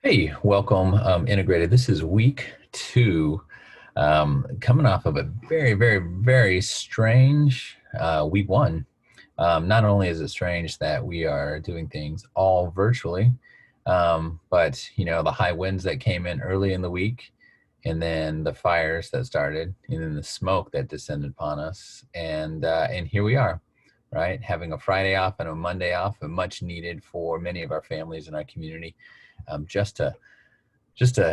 Hey, welcome, Integrated. This is week two, coming off of a very strange week one. Not only is it strange that we are doing things all virtually, but the high winds that came in early in the week, and then the fires that started, and then the smoke that descended upon us, and here we are, right, having a Friday off and a Monday off, and much needed for many of our families in our community, just to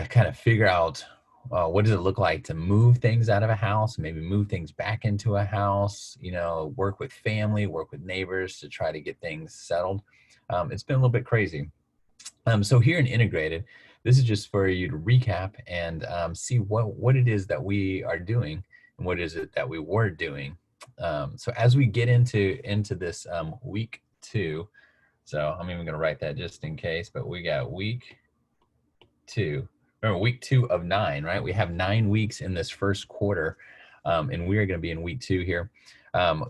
kind of figure out what does it look like to move things out of a house, maybe move things back into a house, work with family, work with neighbors to try to get things settled. It's been a little bit crazy. So here in Integrated, this is just for you to recap and see what it is that we are doing and what is it that we were doing. So as we get into this week two, so I'm even going to write that just in case, but we got week two. Remember, week 2 of 9, right? We have 9 weeks in this first quarter, and we are going to be in week 2 here,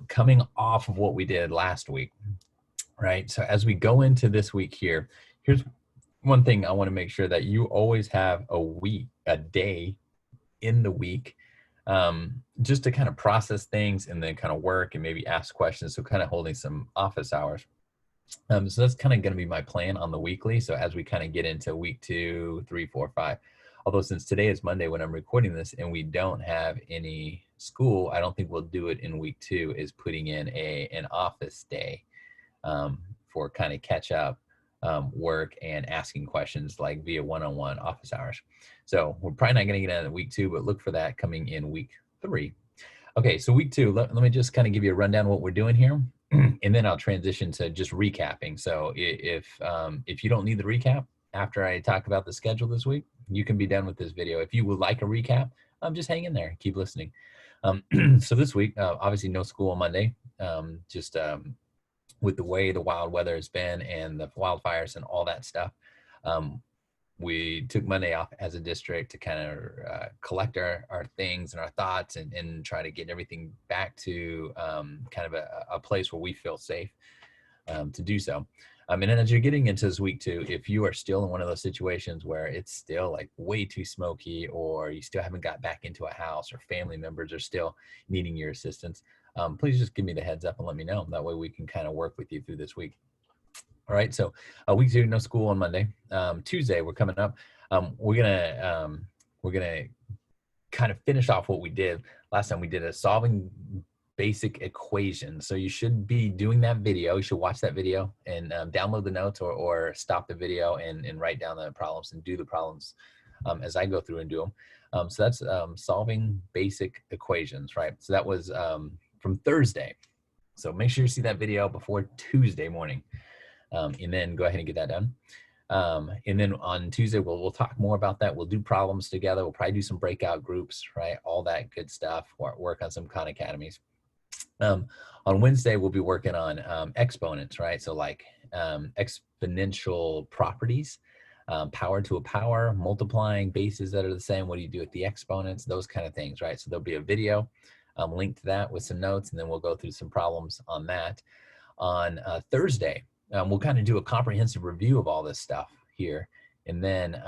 coming off of what we did last week, right? So as we go into this week here, here's one thing I want to make sure that you always have a day in the week, just to kind of process things and then kind of work and maybe ask questions. So kind of holding some office hours. So that's kind of going to be my plan on the weekly. So as we kind of get into week 2, 3, 4, 5, although since today is Monday when I'm recording this and we don't have any school, I don't think we'll do it in week 2, is putting in an office day for kind of catch up work and asking questions like via one-on-one office hours. So we're probably not going to get out of week 2, but look for that coming in week 3. Okay, so week 2, let me just kind of give you a rundown of what we're doing here, and then I'll transition to just recapping. So if you don't need the recap after I talk about the schedule this week, you can be done with this video. If you would like a recap, just hang in there, keep listening. So this week, obviously no school on Monday, just with the way the wild weather has been and the wildfires and all that stuff. We took Monday off as a district to kind of collect our things and our thoughts and try to get everything back to kind of a place where we feel safe to do so. And then as you're getting into this week 2, if you are still in one of those situations where it's still like way too smoky, or you still haven't got back into a house, or family members are still needing your assistance, please just give me the heads up and let me know. That way we can kind of work with you through this week. All right, so week 2, no school on Monday. Tuesday, we're coming up. We're gonna kind of finish off what we did last time. We did a solving basic equations. So you should be doing that video. You should watch that video and download the notes, or stop the video and write down the problems and do the problems as I go through and do them. So that's solving basic equations, right? So that was from Thursday. So make sure you see that video before Tuesday morning. And then go ahead and get that done. And then on Tuesday, we'll talk more about that. We'll do problems together. We'll probably do some breakout groups, right? All that good stuff. Work on some Khan Academies. On Wednesday, we'll be working on exponents, right? So like exponential properties, power to a power, multiplying bases that are the same. What do you do with the exponents? Those kind of things, right? So there'll be a video linked to that with some notes, and then we'll go through some problems on that. On Thursday, we'll kind of do a comprehensive review of all this stuff here, and then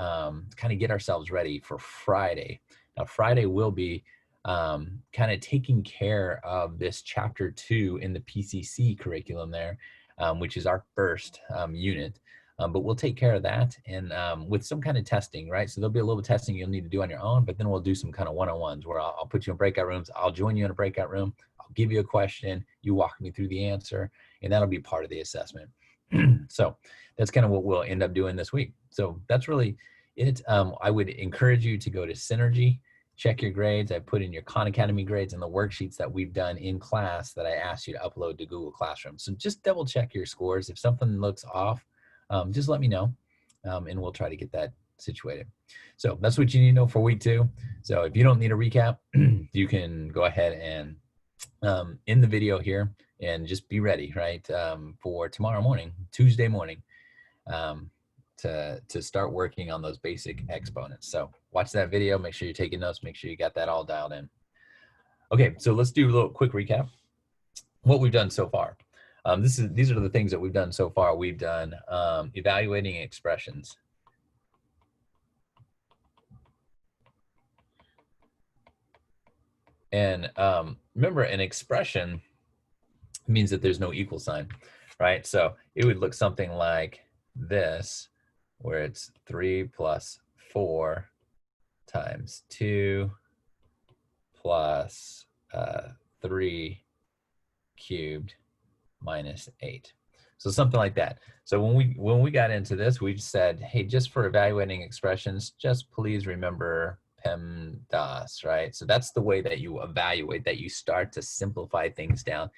kind of get ourselves ready for Friday. Now, Friday will be kind of taking care of this chapter 2 in the PCC curriculum there, which is our first unit. But we'll take care of that, and with some kind of testing, right? So there'll be a little testing you'll need to do on your own, but then we'll do some kind of one-on-ones where I'll put you in breakout rooms. I'll join you in a breakout room. I'll give you a question. You walk me through the answer, and that'll be part of the assessment. So that's kind of what we'll end up doing this week. So that's really it. I would encourage you to go to Synergy, check your grades. I put in your Khan Academy grades and the worksheets that we've done in class that I asked you to upload to Google Classroom. So just double check your scores. If something looks off, just let me know, and we'll try to get that situated. So that's what you need to know for week 2. So if you don't need a recap, you can go ahead and in the video here and just be ready, right, for tomorrow morning, Tuesday morning, to start working on those basic exponents. So watch that video, make sure you're taking notes, make sure you got that all dialed in. Okay, so let's do a little quick recap. What we've done so far. These are the things that we've done so far. We've done evaluating expressions. And remember, an expression means that there's no equal sign, right? So it would look something like this, where it's 3 plus 4 times 2 plus 3 cubed minus 8. So something like that. So when we got into this, we said, hey, just for evaluating expressions, just please remember PEMDAS, right? So that's the way that you evaluate, that you start to simplify things down.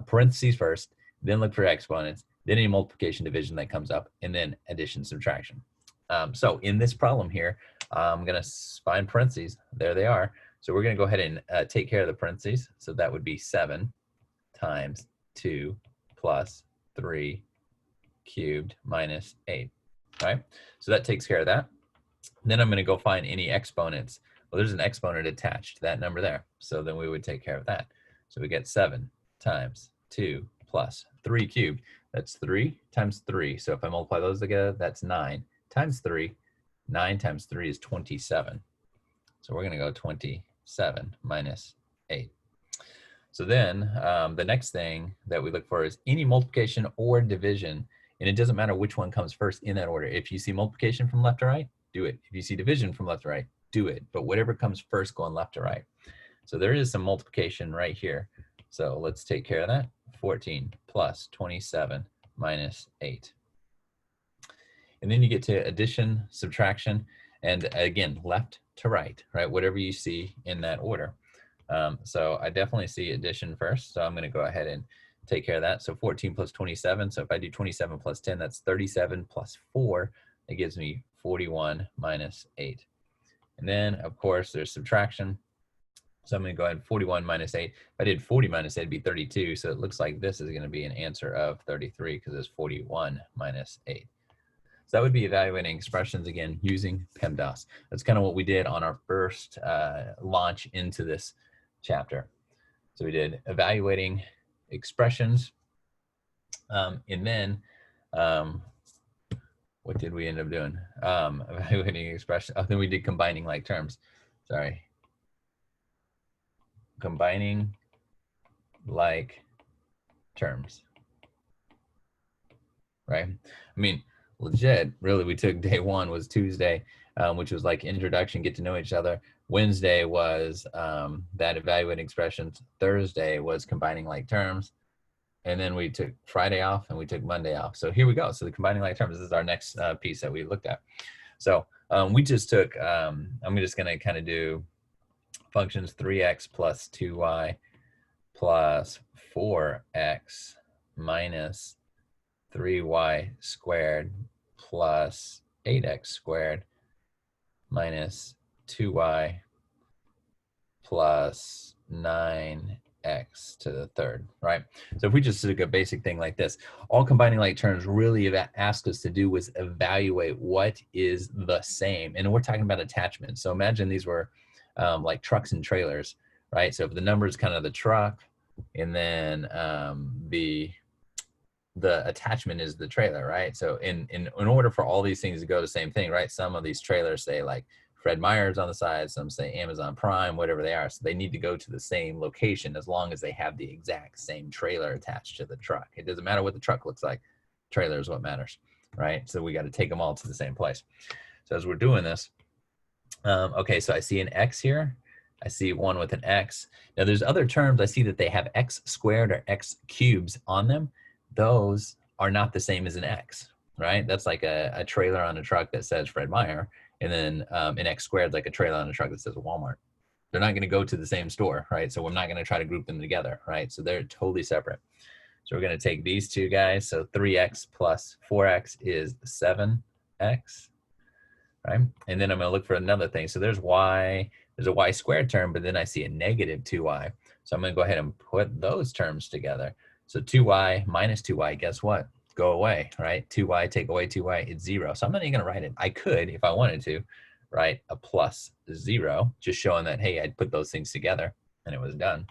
Parentheses first, then look for exponents, then any multiplication division that comes up, and then addition, subtraction. So in this problem here, I'm going to find parentheses. There they are. So we're going to go ahead and take care of the parentheses. So that would be 7 times 2 plus 3 cubed minus 8, right? So that takes care of that. Then I'm going to go find any exponents. Well, there's an exponent attached to that number there. So then we would take care of that. So we get 7 times 2 plus 3 cubed. That's 3 times 3. So if I multiply those together, that's 9 times 3. 9 times 3 is 27. So we're going to go 27 minus 8. So then the next thing that we look for is any multiplication or division. And it doesn't matter which one comes first in that order. If you see multiplication from left to right, do it. If you see division from left to right, do it. But whatever comes first, going left to right. So there is some multiplication right here. So let's take care of that. 14 plus 27 minus 8. And then you get to addition, subtraction, and again, left to right, right? Whatever you see in that order. So I definitely see addition first. So I'm going to go ahead and take care of that. So 14 plus 27. So if I do 27 plus 10, that's 37 plus 4. That gives me 41 minus 8. And then, of course, there's subtraction. So I'm going to go ahead and 41 minus 8. If I did 40 minus 8, it'd be 32. So it looks like this is going to be an answer of 33 because it's 41 minus 8. So that would be evaluating expressions, again, using PEMDAS. That's kind of what we did on our first launch into this chapter. So we did evaluating expressions, and then what did we end up doing? Evaluating expression. Oh, then we did combining like terms. Sorry. Combining like terms. Right? I mean, legit, really, we took day one was Tuesday, which was like introduction, get to know each other. Wednesday was that evaluating expressions. Thursday was combining like terms. And then we took Friday off and we took Monday off. So here we go. So the combining like terms, this is our next piece that we looked at. So we just took, I'm just going to kind of do functions 3x plus 2y plus 4x minus 3y squared plus 8x squared minus 2y plus 9x to the third, right? So if we just took a basic thing like this, all combining like terms really ask us to do was evaluate what is the same. And we're talking about attachments. So imagine these were like trucks and trailers, right? So if the number is kind of the truck, and then the attachment is the trailer, right? So in order for all these things to go the same thing, right? Some of these trailers say like Fred Meyer's on the side, some say Amazon Prime, whatever they are. So they need to go to the same location as long as they have the exact same trailer attached to the truck. It doesn't matter what the truck looks like. Trailer is what matters, right? So we got to take them all to the same place. So as we're doing this, okay, so I see an X here. I see one with an X. Now there's other terms I see that they have X squared or X cubes on them. Those are not the same as an X, right? That's like a trailer on a truck that says Fred Meyer, and then an X squared like a trailer on a truck that says Walmart. They're not going to go to the same store, right? So we're not going to try to group them together, right? So they're totally separate. So we're going to take these two guys. So 3x plus 4x is 7x, right? And then I'm going to look for another thing. So there's y, there's a y squared term, but then I see a negative 2y. So I'm going to go ahead and put those terms together. So 2y minus 2y, guess what? Go away, right? 2y, take away 2y, it's 0. So I'm not even going to write it. I could, if I wanted to, write a plus 0, just showing that, hey, I'd put those things together, and it was done.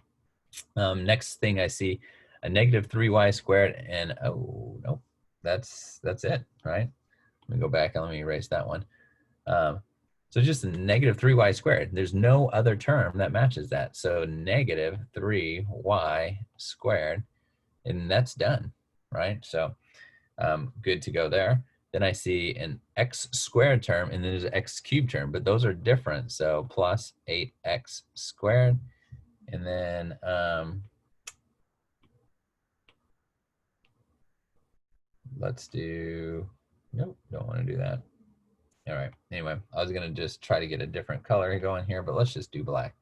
Next thing I see, a negative 3y squared, and oh, nope, that's it, right? Let me go back and let me erase that one. So just negative 3y squared. There's no other term that matches that. So negative 3y squared, and that's done, right? So good to go there. Then I see an x squared term, and then there's an x cubed term, but those are different. So plus 8x squared, and then let's do, nope, don't want to do that. All right, anyway, I was gonna just try to get a different color going here, but let's just do black.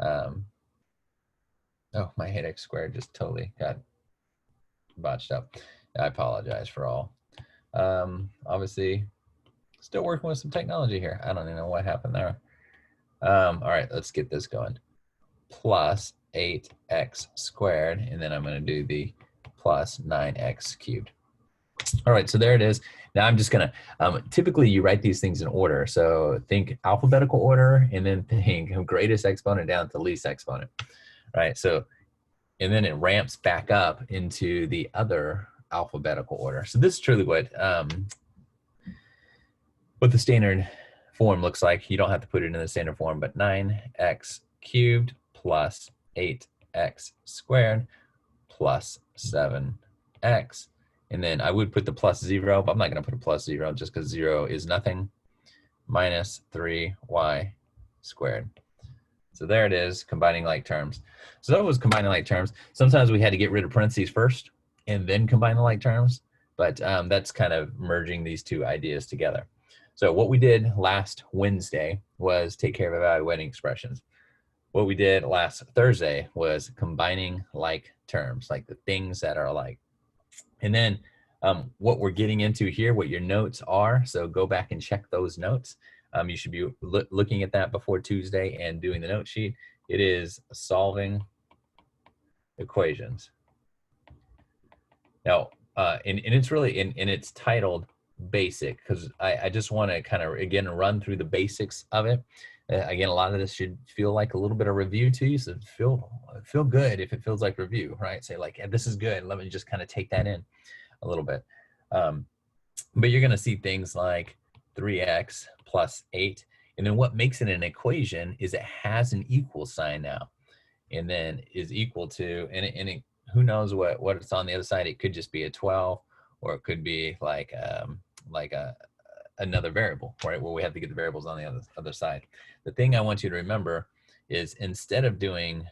Oh, my 8x squared just totally got botched up. I apologize for all. Obviously, still working with some technology here. I don't even know what happened there. All right, let's get this going. Plus 8x squared, and then I'm going to do the plus 9x cubed. All right, so there it is. Now I'm just going to, typically you write these things in order. So think alphabetical order, and then think greatest exponent down to least exponent, right? So, and then it ramps back up into the other alphabetical order. So this is truly what the standard form looks like. You don't have to put it in the standard form, but 9x cubed plus 8x squared plus 7x. And then I would put the plus 0, but I'm not going to put a plus 0 just because 0 is nothing, minus 3y squared. So there it is, combining like terms. So that was combining like terms. Sometimes we had to get rid of parentheses first and then combine the like terms, but that's kind of merging these two ideas together. So what we did last Wednesday was take care of evaluating expressions. What we did last Thursday was combining like terms, like the things that are alike. And then what we're getting into here, what your notes are, so go back and check those notes. You should be looking at that before Tuesday and doing the note sheet. It is solving equations. Now, and it's really, and it's titled basic, because I just want to kind of, again, run through the basics of it. Again, a lot of this should feel like a little bit of review to you, so feel good if it feels like review, right? Say like, this is good, let me just kind of take that in a little bit. But you're going to see things like 3x plus 8. And then what makes it an equation is it has an equal sign now, and then is equal to, and who knows what it's on the other side. It could just be a 12, or it could be like another variable, right? Where we have to get the variables on the other side. The thing I want you to remember is instead of doing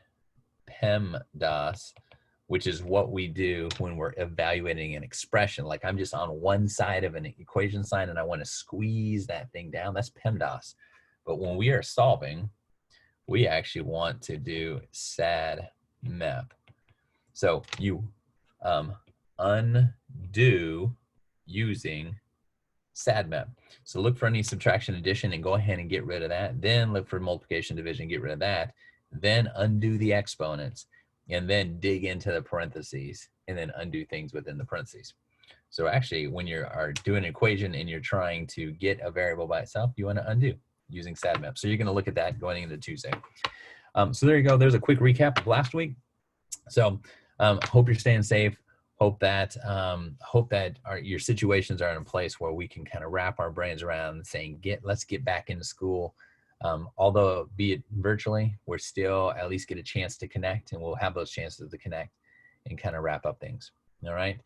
PEMDAS, which is what we do when we're evaluating an expression, like I'm just on one side of an equation sign and I want to squeeze that thing down, that's PEMDAS. But when we are solving, we actually want to do SADMAP. So you undo using SADMAP. So look for any subtraction, addition, and go ahead and get rid of that. Then look for multiplication, division, get rid of that. Then undo the exponents, and then dig into the parentheses, and then undo things within the parentheses. So actually, when you are doing an equation and you're trying to get a variable by itself, you want to undo using SADMAP. So you're going to look at that going into Tuesday. So there you go. There's a quick recap of last week. So hope you're staying safe. Hope that your situations are in a place where we can kind of wrap our brains around saying, let's get back into school. Although be it virtually, we're still at least get a chance to connect, and we'll have those chances to connect and kind of wrap up things. All right.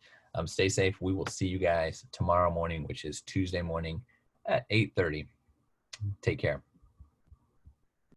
Stay safe. We will see you guys tomorrow morning, which is Tuesday morning at 8:30. Take care.